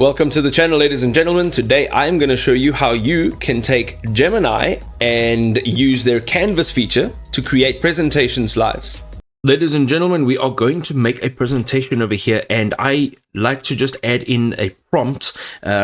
Welcome to the channel, ladies and gentlemen. Today I'm going to show you how you can take Gemini and use their Canvas feature to create presentation slides. Ladies and gentlemen, we are going to make a presentation over here, and I like to just add in a prompt.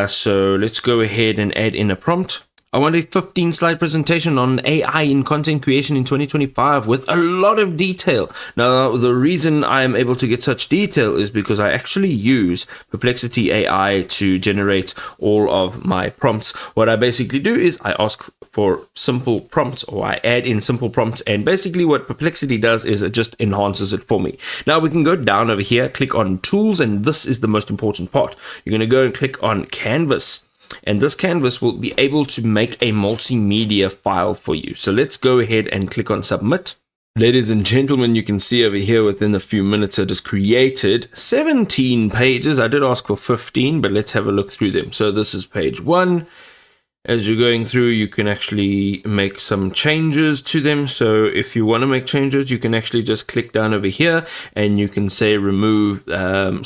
So let's go ahead and add in a prompt. I want a 15-slide presentation on AI in content creation in 2025 with a lot of detail. Now, the reason I am able to get such detail is because I actually use Perplexity AI to generate all of my prompts. What I basically do is I ask for simple prompts, or I add in simple prompts, and basically what Perplexity does is it just enhances it for me. Now we can go down over here, click on Tools, and this is the most important part. You're going to go and click on Canvas. And this canvas will be able to make a multimedia file for you. So let's go ahead and click on Submit. Ladies and gentlemen, you can see over here within a few minutes it has created 17 pages. I did ask for 15, but let's have a look through them. So this is page 1. As you're going through, you can actually make some changes to them. So if you want to make changes, you can actually just click down over here and you can say remove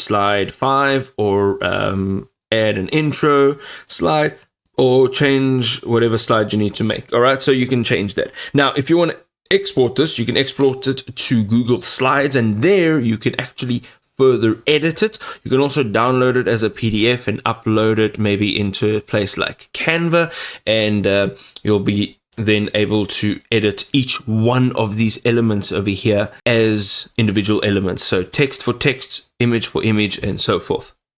slide 5 or add an intro slide, or change whatever slide you need to make. All right, so you can change that. Now, if you want to export this, you can export it to Google Slides, and there you can actually further edit it. You can also download it as a PDF and upload it maybe into a place like Canva, and you'll be then able to edit each one of these elements over here as individual elements. So text for text, image for image, and so forth.